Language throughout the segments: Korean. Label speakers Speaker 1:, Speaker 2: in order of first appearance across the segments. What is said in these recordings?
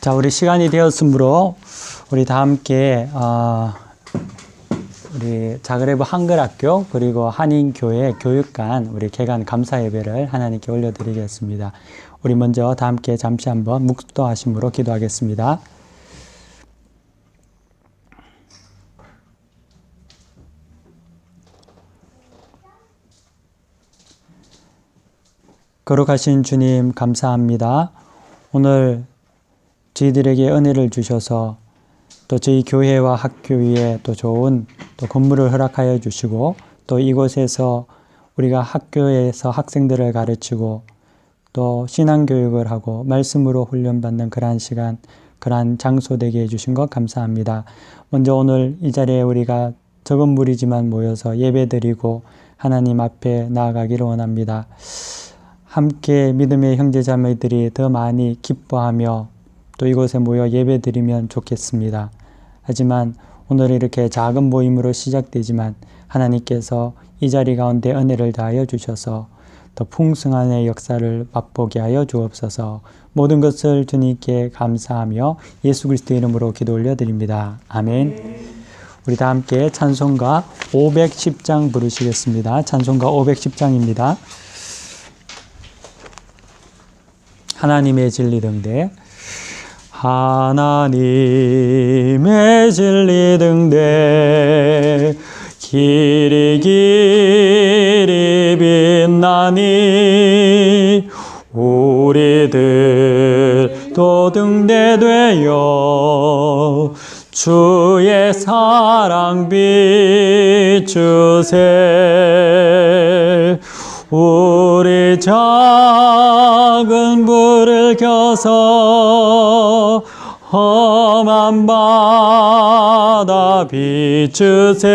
Speaker 1: 자, 우리 시간이 되었으므로 우리 다 함께 우리 자그레브 한글학교 그리고 한인교회 교육관 우리 개관 감사 예배를 하나님께 올려드리겠습니다. 우리 먼저 다 함께 잠시 한번 묵도하심으로 기도하겠습니다. 거룩하신 주님 감사합니다. 오늘 저희들에게 은혜를 주셔서 또 저희 교회와 학교 위에 또 좋은 또 건물을 허락하여 주시고 또 이곳에서 우리가 학교에서 학생들을 가르치고 또 신앙교육을 하고 말씀으로 훈련받는 그러한 시간, 그러한 장소 되게 해주신 것 감사합니다. 먼저 오늘 이 자리에 우리가 적은 무리지만 모여서 예배드리고 하나님 앞에 나아가기를 원합니다. 함께 믿음의 형제자매들이 더 많이 기뻐하며 또 이곳에 모여 예배드리면 좋겠습니다. 하지만 오늘 이렇게 작은 모임으로 시작되지만 하나님께서 이 자리 가운데 은혜를 다하여 주셔서 더 풍성한 역사를 맛보게 하여 주옵소서. 모든 것을 주님께 감사하며 예수 그리스도의 이름으로 기도 올려드립니다. 아멘. 우리 다 함께 찬송가 510장 부르시겠습니다. 찬송가 510장입니다. 하나님의 진리 등대. 하나님의 진리 등대 길이 길이 빛나니 우리들도 등대되어 주의 사랑 비추세. 우리 작은 불을 켜서 험한 바다 비추세.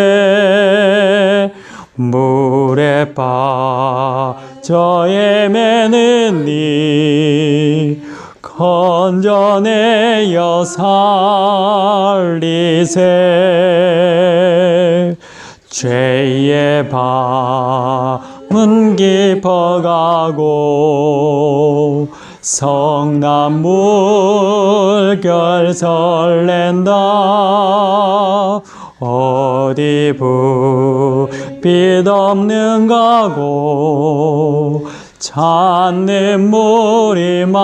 Speaker 1: 물에 빠져 헤매는 이 건져내어 살리세. 죄의 밤은 깊어가고 성난 물결 설렌다. 어디 불빛 없는가고 찾는 물이 많구나.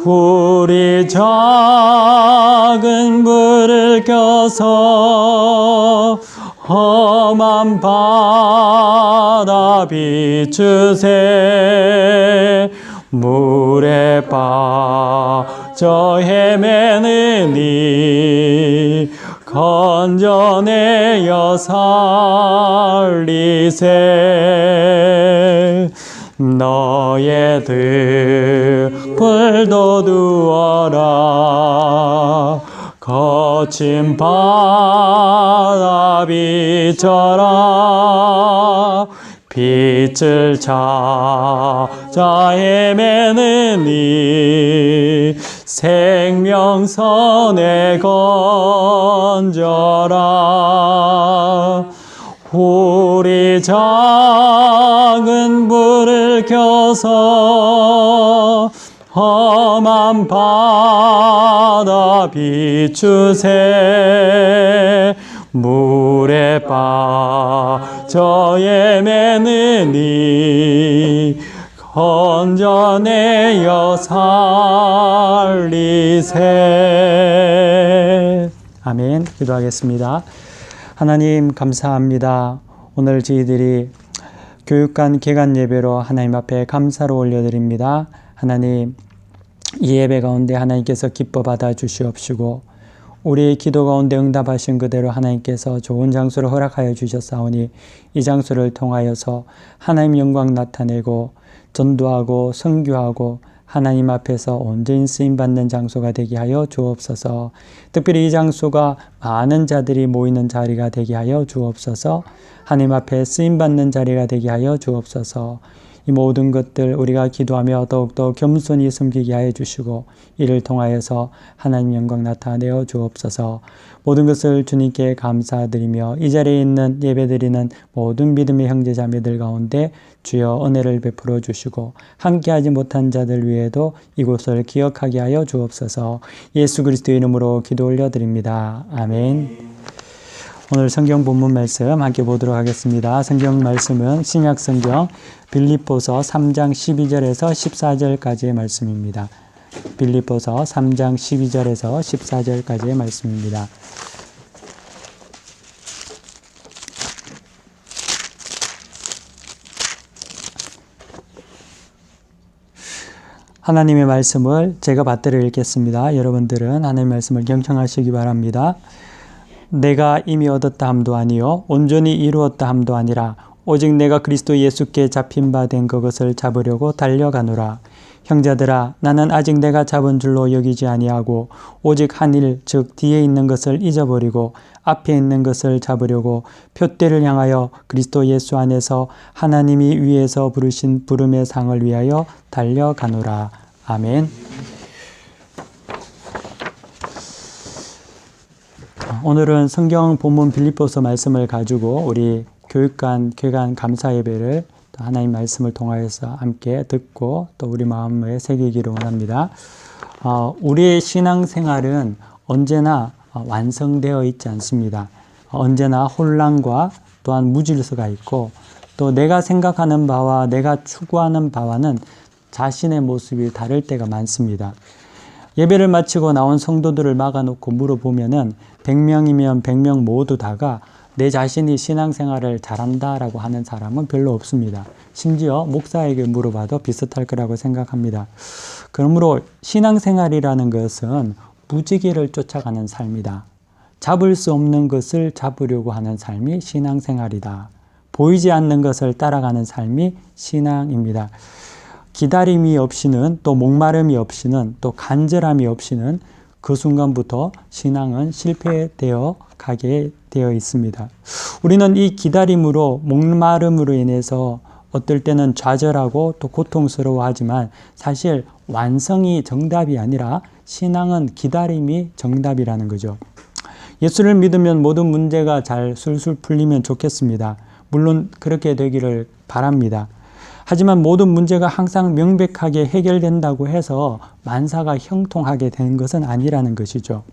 Speaker 1: 우리 작은 불을 켜서 험한 바다 비추세. 물에 빠져 헤매는 이 건져내어 살리세. 너의 등불도 두어라. 거친 바다 비춰라. 빛을 찾아 헤매는 이 생명선에 건져라. 우리 작은 불을 켜서 험한 바다 비추세. 물에 빠져 헤매는 이 건져내어 살리세. 아멘. 기도하겠습니다. 하나님 감사합니다. 오늘 저희들이 교육관 개관 예배로 하나님 앞에 감사로 올려드립니다. 하나님 이 예배 가운데 하나님께서 기뻐 받아 주시옵시고 우리의 기도 가운데 응답하신 그대로 하나님께서 좋은 장소를 허락하여 주셨사오니 이 장소를 통하여서 하나님 영광 나타내고 전도하고 선교하고 하나님 앞에서 온전히 쓰임받는 장소가 되게 하여 주옵소서. 특별히 이 장소가 많은 자들이 모이는 자리가 되게 하여 주옵소서. 하나님 앞에 쓰임받는 자리가 되게 하여 주옵소서. 이 모든 것들 우리가 기도하며 더욱더 겸손히 섬기게 하여 주시고 이를 통하여서 하나님 영광 나타내어 주옵소서. 모든 것을 주님께 감사드리며 이 자리에 있는 예배드리는 모든 믿음의 형제자매들 가운데 주여 은혜를 베풀어 주시고 함께하지 못한 자들 위에도 이곳을 기억하게 하여 주옵소서. 예수 그리스도의 이름으로 기도 올려드립니다. 아멘. 오늘 성경 본문 말씀 함께 보도록 하겠습니다. 성경 말씀은 신약 성경 빌립보서 3장 12절에서 14절까지의 말씀입니다. 빌립보서 3장 12절에서 14절까지의 말씀입니다. 하나님의 말씀을 제가 받들어 읽겠습니다. 여러분들은 하나님의 말씀을 경청하시기 바랍니다. 내가 이미 얻었다 함도 아니요 온전히 이루었다 함도 아니라 오직 내가 그리스도 예수께 잡힌 바 된 그것을 잡으려고 달려가노라. 형제들아 나는 아직 내가 잡은 줄로 여기지 아니하고 오직 한 일 즉 뒤에 있는 것을 잊어버리고 앞에 있는 것을 잡으려고 표대를 향하여 그리스도 예수 안에서 하나님이 위에서 부르신 부름의 상을 위하여 달려가노라. 아멘. 오늘은 성경 본문 빌립보서 말씀을 가지고 우리 교회간 감사 예배를 하나님 말씀을 통하여서 함께 듣고 또 우리 마음에 새기기를 원합니다. 우리의 신앙생활은 언제나 완성되어 있지 않습니다. 언제나 혼란과 또한 무질서가 있고 또 내가 생각하는 바와 내가 추구하는 바와는 자신의 모습이 다를 때가 많습니다. 예배를 마치고 나온 성도들을 막아놓고 물어보면은 100명이면 100명 모두 다가 내 자신이 신앙생활을 잘한다라고 하는 사람은 별로 없습니다. 심지어 목사에게 물어봐도 비슷할 거라고 생각합니다. 그러므로 신앙생활이라는 것은 무지개를 쫓아가는 삶이다. 잡을 수 없는 것을 잡으려고 하는 삶이 신앙생활이다. 보이지 않는 것을 따라가는 삶이 신앙입니다. 기다림이 없이는 또 목마름이 없이는 또 간절함이 없이는 그 순간부터 신앙은 실패되어 가게 되어 있습니다. 우리는 이 기다림으로 목마름으로 인해서 어떨 때는 좌절하고 또 고통스러워하지만 사실 완성이 정답이 아니라 신앙은 기다림이 정답이라는 거죠. 예수를 믿으면 모든 문제가 잘 술술 풀리면 좋겠습니다. 물론 그렇게 되기를 바랍니다. 하지만 모든 문제가 항상 명백하게 해결된다고 해서 만사가 형통하게 되는 것은 아니라는 것이죠.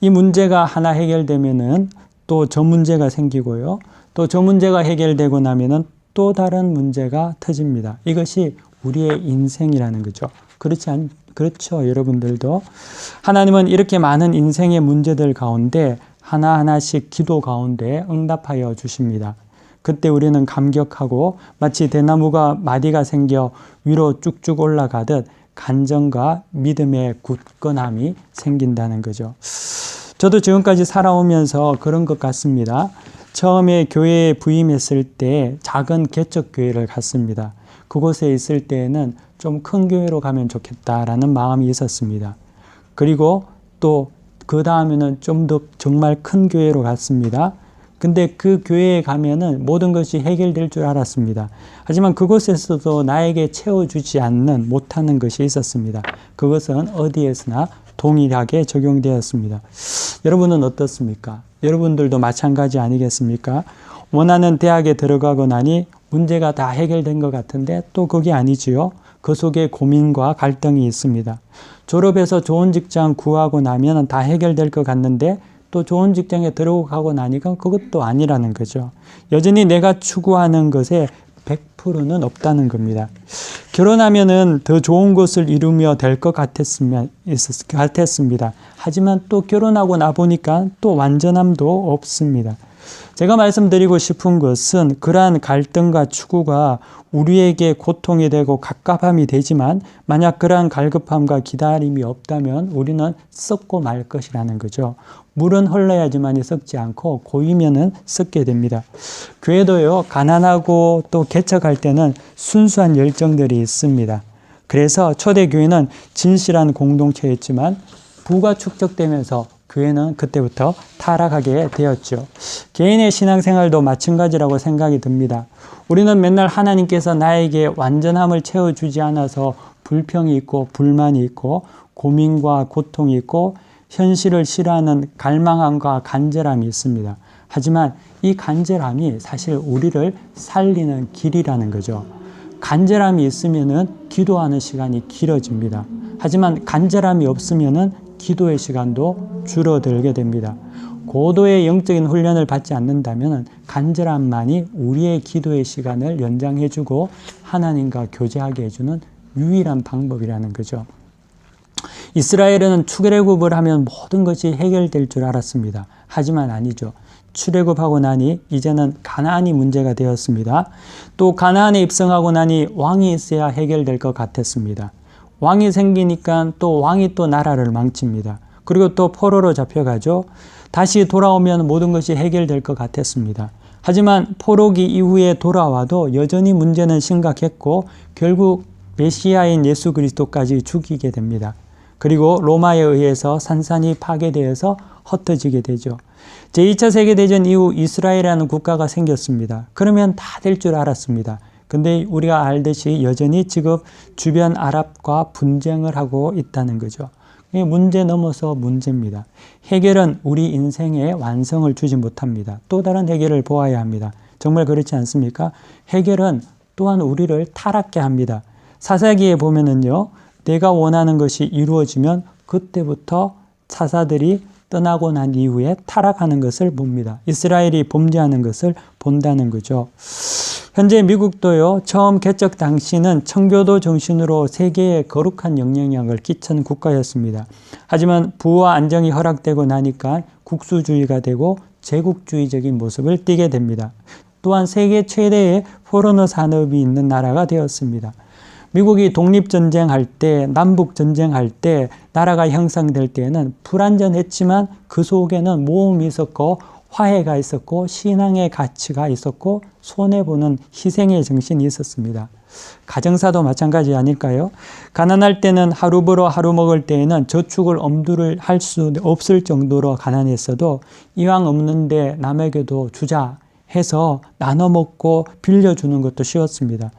Speaker 1: 이 문제가 하나 해결되면은 또 저 문제가 생기고요. 또 저 문제가 해결되고 나면은 또 다른 문제가 터집니다. 이것이 우리의 인생이라는 거죠. 그렇죠, 여러분들도. 하나님은 이렇게 많은 인생의 문제들 가운데 하나하나씩 기도 가운데 응답하여 주십니다. 그때 우리는 감격하고 마치 대나무가 마디가 생겨 위로 쭉쭉 올라가듯 간정과 믿음의 굳건함이 생긴다는 거죠. 저도 지금까지 살아오면서 그런 것 같습니다. 처음에 교회에 부임했을 때 작은 개척교회를 갔습니다. 그곳에 있을 때에는 좀 큰 교회로 가면 좋겠다라는 마음이 있었습니다. 그리고 또 그 다음에는 좀 더 정말 큰 교회로 갔습니다. 근데 그 교회에 가면은 모든 것이 해결될 줄 알았습니다. 하지만 그곳에서도 나에게 채워주지 않는 못하는 것이 있었습니다. 그것은 어디에서나 동일하게 적용되었습니다. 여러분은 어떻습니까? 여러분들도 마찬가지 아니겠습니까? 원하는 대학에 들어가고 나니 문제가 다 해결된 것 같은데 또 그게 아니지요. 그 속에 고민과 갈등이 있습니다. 졸업해서 좋은 직장 구하고 나면 다 해결될 것 같는데 또 좋은 직장에 들어가고 나니까 그것도 아니라는 거죠. 여전히 내가 추구하는 것에 100%는 없다는 겁니다. 결혼하면은 더 좋은 것을 이루며 될 것 같았습니다. 하지만 또 결혼하고 나 보니까 또 완전함도 없습니다. 제가 말씀드리고 싶은 것은 그러한 갈등과 추구가 우리에게 고통이 되고 갑갑함이 되지만 만약 그러한 갈급함과 기다림이 없다면 우리는 썩고 말 것이라는 거죠. 물은 흘러야지만이 썩지 않고 고이면은 썩게 됩니다. 교회도요, 가난하고 또 개척할 때는 순수한 열정들이 있습니다. 그래서 초대교회는 진실한 공동체였지만 부가 축적되면서 교회는 그때부터 타락하게 되었죠. 개인의 신앙생활도 마찬가지라고 생각이 듭니다. 우리는 맨날 하나님께서 나에게 완전함을 채워주지 않아서 불평이 있고 불만이 있고 고민과 고통이 있고 현실을 싫어하는 갈망함과 간절함이 있습니다. 하지만 이 간절함이 사실 우리를 살리는 길이라는 거죠. 간절함이 있으면은 기도하는 시간이 길어집니다. 하지만 간절함이 없으면은 기도의 시간도 줄어들게 됩니다. 고도의 영적인 훈련을 받지 않는다면 간절함만이 우리의 기도의 시간을 연장해주고 하나님과 교제하게 해주는 유일한 방법이라는 거죠. 이스라엘은 출애굽을 하면 모든 것이 해결될 줄 알았습니다. 하지만 아니죠. 출애굽하고 나니 이제는 가나안이 문제가 되었습니다. 또 가나안에 입성하고 나니 왕이 있어야 해결될 것 같았습니다. 왕이 생기니까 또 왕이 또 나라를 망칩니다. 그리고 또 포로로 잡혀가죠. 다시 돌아오면 모든 것이 해결될 것 같았습니다. 하지만 포로기 이후에 돌아와도 여전히 문제는 심각했고 결국 메시아인 예수 그리스도까지 죽이게 됩니다. 그리고 로마에 의해서 산산이 파괴되어서 흩어지게 되죠. 제2차 세계대전 이후 이스라엘이라는 국가가 생겼습니다. 그러면 다 될 줄 알았습니다. 근데 우리가 알듯이 여전히 지금 주변 아랍과 분쟁을 하고 있다는 거죠. 문제 넘어서 문제입니다. 해결은 우리 인생에 완성을 주지 못합니다. 또 다른 해결을 보아야 합니다. 정말 그렇지 않습니까? 해결은 또한 우리를 타락케 합니다. 사사기에 보면은요, 내가 원하는 것이 이루어지면 그때부터 사사들이 떠나고 난 이후에 타락하는 것을 봅니다. 이스라엘이 범죄하는 것을 본다는 거죠. 현재 미국도요, 처음 개척 당시는 청교도 정신으로 세계에 거룩한 영향력을 끼친 국가였습니다. 하지만 부와 안정이 허락되고 나니까 국수주의가 되고 제국주의적인 모습을 띠게 됩니다. 또한 세계 최대의 포르노 산업이 있는 나라가 되었습니다. 미국이 독립전쟁할 때, 남북전쟁할 때, 나라가 형성될 때에는 불완전했지만 그 속에는 모험이 있었고 화해가 있었고 신앙의 가치가 있었고 손해보는 희생의 정신이 있었습니다. 가정사도 마찬가지 아닐까요? 가난할 때는 하루 벌어 하루 먹을 때에는 저축을 엄두를 할 수 없을 정도로 가난했어도 이왕 없는데 남에게도 주자 해서 나눠 먹고 빌려주는 것도 쉬웠습니다.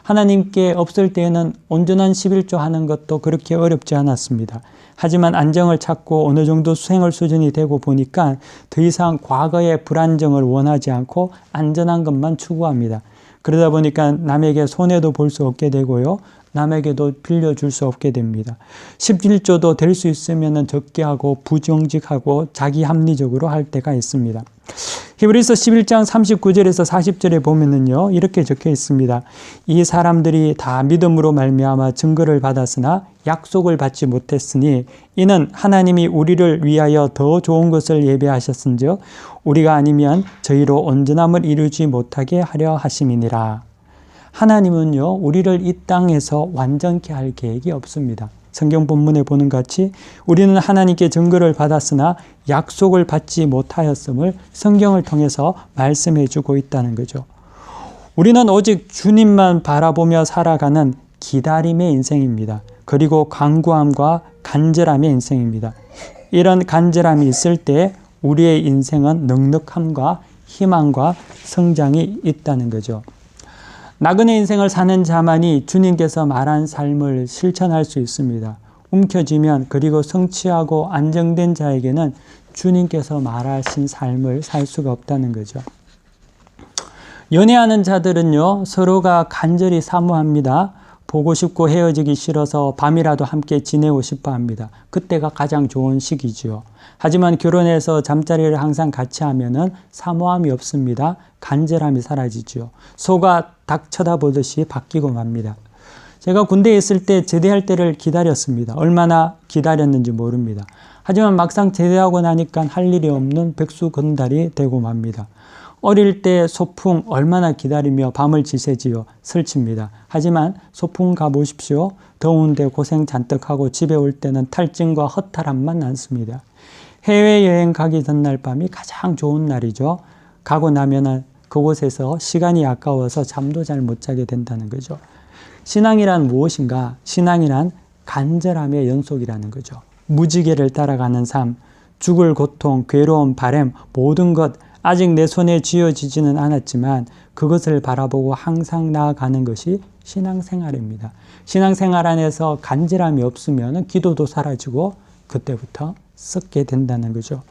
Speaker 1: 하나님께 없을 때에는 온전한 11조 하는 것도 그렇게 어렵지 않았습니다. 하지만 안정을 찾고 어느 정도 생활 수준이 되고 보니까 더 이상 과거의 불안정을 원하지 않고 안전한 것만 추구합니다. 그러다 보니까 남에게 손해도 볼 수 없게 되고요. 남에게도 빌려줄 수 없게 됩니다. 11조도 될 수 있으면 적게 하고 부정직하고 자기 합리적으로 할 때가 있습니다. 히브리서 11장 39절에서 40절에 보면은요, 이렇게 적혀 있습니다. 이 사람들이 다 믿음으로 말미암아 증거를 받았으나 약속을 받지 못했으니 이는 하나님이 우리를 위하여 더 좋은 것을 예배하셨은즉 우리가 아니면 저희로 온전함을 이루지 못하게 하려 하심이니라. 하나님은요, 우리를 이 땅에서 완전케 할 계획이 없습니다. 성경 본문에 보는 같이 우리는 하나님께 증거를 받았으나 약속을 받지 못하였음을 성경을 통해서 말씀해 주고 있다는 거죠. 우리는 오직 주님만 바라보며 살아가는 기다림의 인생입니다. 그리고 간구함과 간절함의 인생입니다. 이런 간절함이 있을 때 우리의 인생은 넉넉함과 희망과 성장이 있다는 거죠. 나그네 인생을 사는 자만이 주님께서 말한 삶을 실천할 수 있습니다. 움켜쥐면 그리고 성취하고 안정된 자에게는 주님께서 말하신 삶을 살 수가 없다는 거죠. 연애하는 자들은요, 서로가 간절히 사모합니다. 보고 싶고 헤어지기 싫어서 밤이라도 함께 지내고 싶어 합니다. 그때가 가장 좋은 시기죠. 하지만 결혼해서 잠자리를 항상 같이 하면은 사모함이 없습니다. 간절함이 사라지죠. 소가 닭 쳐다보듯이 바뀌고 맙니다. 제가 군대에 있을 때 제대할 때를 기다렸습니다. 얼마나 기다렸는지 모릅니다. 하지만 막상 제대하고 나니까 할 일이 없는 백수건달이 되고 맙니다. 어릴 때 소풍 얼마나 기다리며 밤을 지새지요. 설칩니다. 하지만 소풍 가보십시오. 더운데 고생 잔뜩 하고 집에 올 때는 탈진과 허탈함만 남습니다. 해외여행 가기 전날 밤이 가장 좋은 날이죠. 가고 나면은 그곳에서 시간이 아까워서 잠도 잘 못 자게 된다는 거죠. 신앙이란 무엇인가? 신앙이란 간절함의 연속이라는 거죠. 무지개를 따라가는 삶, 죽을 고통, 괴로움, 바램, 모든 것 아직 내 손에 쥐어지지는 않았지만 그것을 바라보고 항상 나아가는 것이 신앙생활입니다. 신앙생활 안에서 간절함이 없으면 기도도 사라지고 그때부터 썩게 된다는 거죠.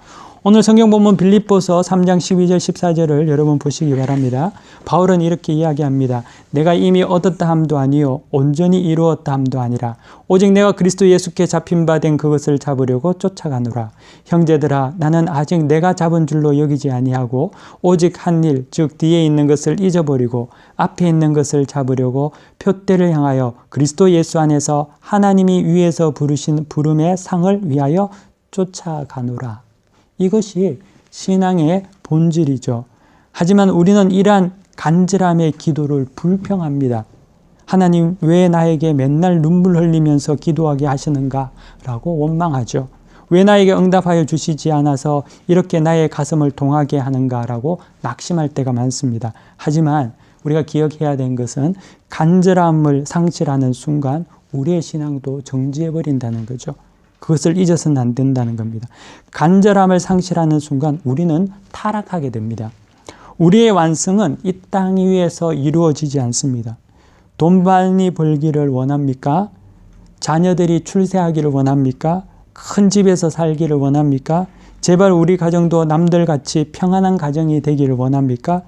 Speaker 1: 오늘 성경 본문 빌립보서 3장 12절 14절을 여러분 보시기 바랍니다. 바울은 이렇게 이야기합니다. 내가 이미 얻었다 함도 아니요 온전히 이루었다 함도 아니라 오직 내가 그리스도 예수께 잡힌 바 된 그것을 잡으려고 쫓아가노라. 형제들아 나는 아직 내가 잡은 줄로 여기지 아니하고 오직 한 일 즉 뒤에 있는 것을 잊어버리고 앞에 있는 것을 잡으려고 표대를 향하여 그리스도 예수 안에서 하나님이 위에서 부르신 부름의 상을 위하여 쫓아가노라. 이것이 신앙의 본질이죠. 하지만 우리는 이러한 간절함의 기도를 불평합니다. 하나님 왜 나에게 맨날 눈물 흘리면서 기도하게 하시는가? 라고 원망하죠. 왜 나에게 응답하여 주시지 않아서 이렇게 나의 가슴을 동하게 하는가? 라고 낙심할 때가 많습니다. 하지만 우리가 기억해야 되는 것은 간절함을 상실하는 순간 우리의 신앙도 정지해버린다는 거죠. 그것을 잊어서는 안 된다는 겁니다. 간절함을 상실하는 순간 우리는 타락하게 됩니다. 우리의 완성은 이 땅 위에서 이루어지지 않습니다. 돈 많이 벌기를 원합니까? 자녀들이 출세하기를 원합니까? 큰 집에서 살기를 원합니까? 제발 우리 가정도 남들같이 평안한 가정이 되기를 원합니까?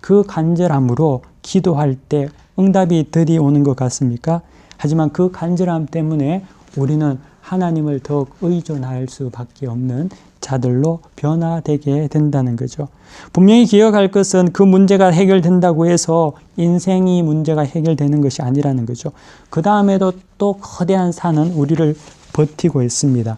Speaker 1: 그 간절함으로 기도할 때 응답이 들이오는 것 같습니까? 하지만 그 간절함 때문에 우리는 하나님을 더욱 의존할 수밖에 없는 자들로 변화되게 된다는 거죠. 분명히 기억할 것은 그 문제가 해결된다고 해서 인생이 문제가 해결되는 것이 아니라는 거죠. 그 다음에도 또 거대한 산은 우리를 버티고 있습니다.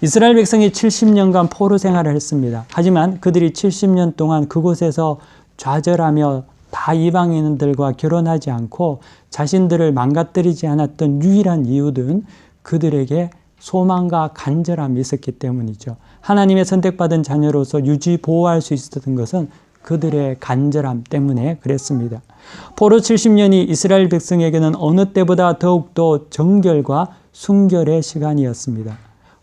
Speaker 1: 이스라엘 백성이 70년간 포로 생활을 했습니다. 하지만 그들이 70년 동안 그곳에서 좌절하며 다 이방인들과 결혼하지 않고 자신들을 망가뜨리지 않았던 유일한 이유는 그들에게 소망과 간절함이 있었기 때문이죠. 하나님의 선택받은 자녀로서 유지 보호할 수 있었던 것은 그들의 간절함 때문에 그랬습니다. 포로 70년이 이스라엘 백성에게는 어느 때보다 더욱더 정결과 순결의 시간이었습니다.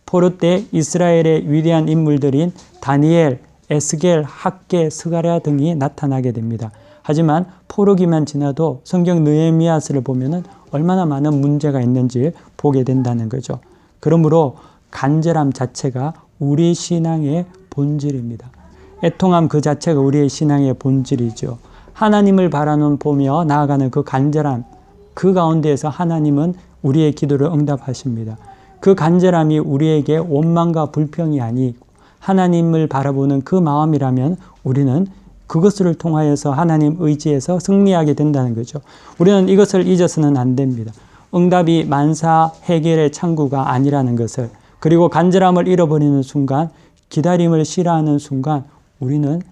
Speaker 1: 포로 때 이스라엘의 위대한 인물들인 다니엘, 에스겔, 학개, 스가랴 등이 나타나게 됩니다. 하지만 포로기만 지나도 성경 느헤미야서를 보면은 얼마나 많은 문제가 있는지 보게 된다는 거죠. 그러므로 간절함 자체가 우리 신앙의 본질입니다. 애통함 그 자체가 우리의 신앙의 본질이죠. 하나님을 바라보며 나아가는 그 간절함, 그 가운데에서 하나님은 우리의 기도를 응답하십니다. 그 간절함이 우리에게 원망과 불평이 아니고 하나님을 바라보는 그 마음이라면 우리는 그것을 통하여서 하나님 의지에서 승리하게 된다는 거죠. 우리는 이것을 잊어서는 안 됩니다. 응답이 만사 해결의 창구가 아니라는 것을, 그리고 간절함을 잃어버리는 순간, 기다림을 싫어하는 순간 우리는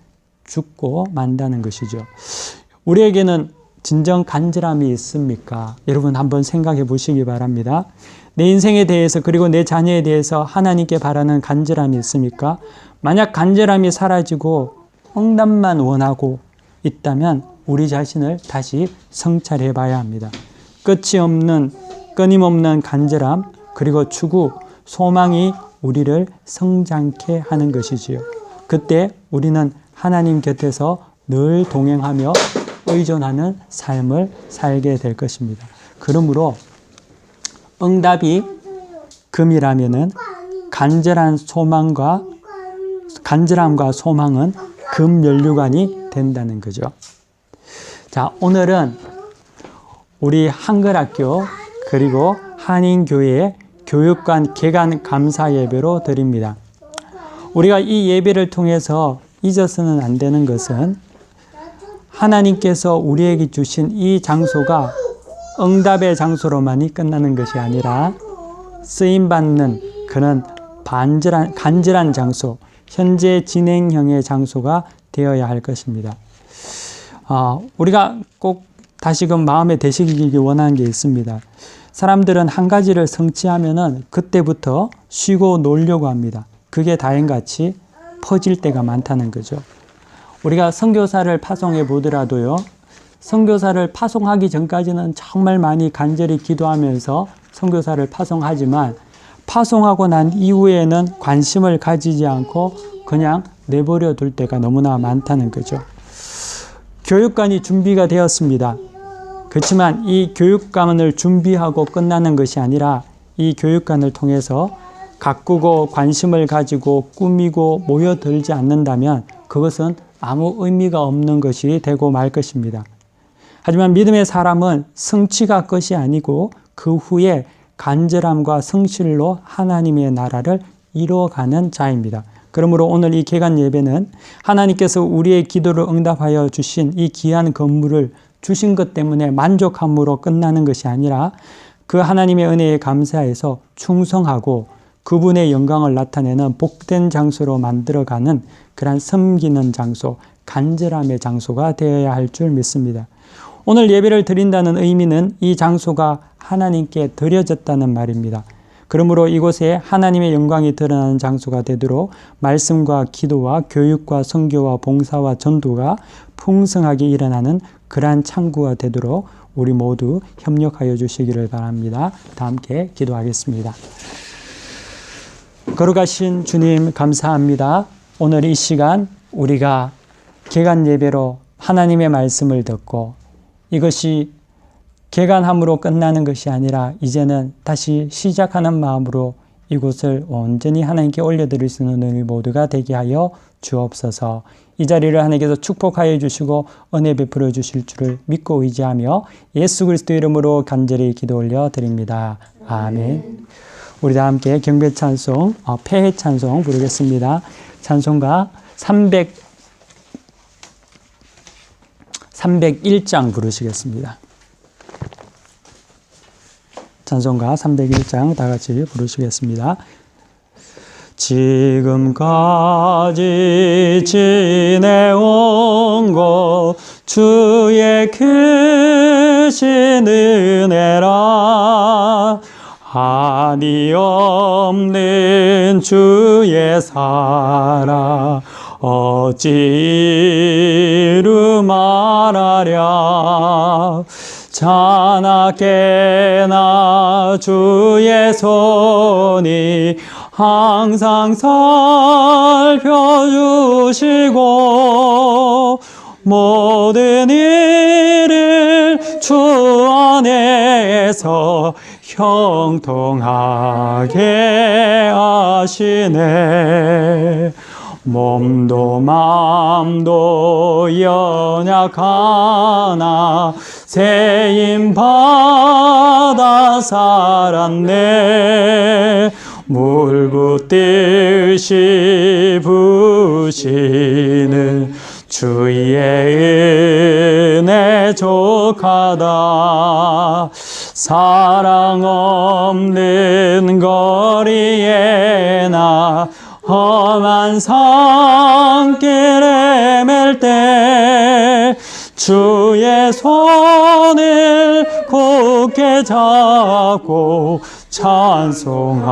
Speaker 1: 죽고 만다는 것이죠. 우리에게는 진정 간절함이 있습니까? 여러분 한번 생각해 보시기 바랍니다. 내 인생에 대해서 그리고 내 자녀에 대해서 하나님께 바라는 간절함이 있습니까? 만약 간절함이 사라지고 응답만 원하고 있다면 우리 자신을 다시 성찰해 봐야 합니다. 끝이 없는 끊임없는 간절함 그리고 추구, 소망이 우리를 성장케 하는 것이지요. 그때 우리는 하나님 곁에서 늘 동행하며 의존하는 삶을 살게 될 것입니다. 그러므로 응답이 금이라면은 간절함과 소망은 금면류관이 된다는 거죠. 자, 오늘은 우리 한글학교 그리고 한인교회의 교육관 개관 감사 예배로 드립니다. 우리가 이 예배를 통해서 잊어서는 안 되는 것은 하나님께서 우리에게 주신 이 장소가 응답의 장소로만이 끝나는 것이 아니라 쓰임받는 그런 간절한 장소, 현재 진행형의 장소가 되어야 할 것입니다. 우리가 꼭 다시금 마음에 되새기기 원하는 게 있습니다. 사람들은 한 가지를 성취하면은 그때부터 쉬고 놀려고 합니다. 그게 다행같이 퍼질 때가 많다는 거죠. 우리가 선교사를 파송해 보더라도요, 선교사를 파송하기 전까지는 정말 많이 간절히 기도하면서 선교사를 파송하지만 파송하고 난 이후에는 관심을 가지지 않고 그냥 내버려 둘 때가 너무나 많다는 거죠. 교육관이 준비가 되었습니다. 그렇지만 이 교육관을 준비하고 끝나는 것이 아니라 이 교육관을 통해서 가꾸고 관심을 가지고 꾸미고 모여들지 않는다면 그것은 아무 의미가 없는 것이 되고 말 것입니다. 하지만 믿음의 사람은 성취가 끝이 아니고 그 후에 간절함과 성실로 하나님의 나라를 이루어가는 자입니다. 그러므로 오늘 이 개관 예배는 하나님께서 우리의 기도를 응답하여 주신 이 귀한 건물을 주신 것 때문에 만족함으로 끝나는 것이 아니라 그 하나님의 은혜에 감사해서 충성하고 그분의 영광을 나타내는 복된 장소로 만들어가는 그러한 섬기는 장소, 간절함의 장소가 되어야 할 줄 믿습니다. 오늘 예배를 드린다는 의미는 이 장소가 하나님께 드려졌다는 말입니다. 그러므로 이곳에 하나님의 영광이 드러나는 장소가 되도록 말씀과 기도와 교육과 선교와 봉사와 전도가 풍성하게 일어나는 그러한 창구가 되도록 우리 모두 협력하여 주시기를 바랍니다. 다 함께 기도하겠습니다. 거룩하신 주님 감사합니다. 오늘 이 시간 우리가 개관 예배로 하나님의 말씀을 듣고 이것이 개관함으로 끝나는 것이 아니라 이제는 다시 시작하는 마음으로 이곳을 온전히 하나님께 올려드릴 수 있는 우리 모두가 되게 하여 주옵소서. 이 자리를 하나님께서 축복하여 주시고 은혜 베풀어 주실 줄을 믿고 의지하며 예수 그리스도 이름으로 간절히 기도 올려 드립니다. 아멘. 우리 다 함께 경배 찬송, 폐회 찬송 부르겠습니다. 찬송가 301장 부르시겠습니다. 찬송가 301장 다 같이 부르시겠습니다. 지금까지 지내온 것 주의 크신 은혜라 한이 없는 주의 사랑 어찌 이루 말하랴 자나깨나 주의 손이 항상 살펴주시고 모든 일을 주 안에서 형통하게 하시네. 몸도 마음도 연약하나 세임 받아 살았네. 물 붓듯이 부시는 주의 은혜 족하다. 사랑 없는 거리에 나 험한 산길에 맬 때 주의 손을 굳게 잡고 찬송하며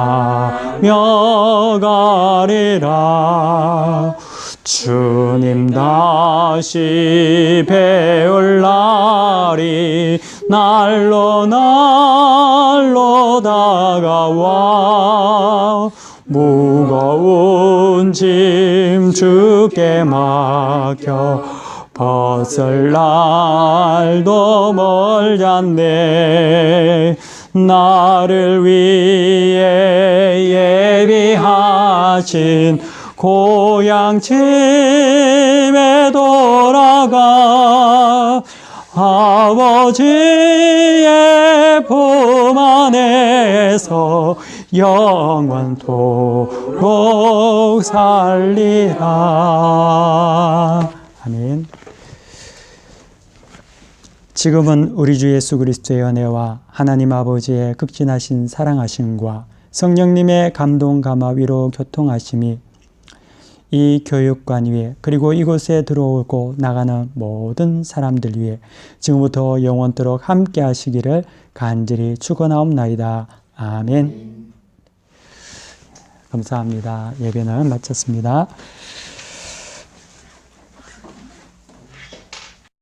Speaker 1: 가리라. 주님 다시 배울 날이 날로 다가와 무거운 짐 주께 맡겨 벗을 날도 멀지 않네. 나를 위해 예비하신 고향 집에 돌아가 아버지의 품 안에서 영원토록 살리라. 아멘. 지금은 우리 주 예수 그리스도의 은혜와 하나님 아버지의 극진하신 사랑하심과 성령님의 감동 감화 위로 교통하심이 이 교육관 위에 그리고 이곳에 들어오고 나가는 모든 사람들 위에 지금부터 영원토록 함께 하시기를 간절히 축원하옵나이다. 아멘. 감사합니다. 예배는 마쳤습니다.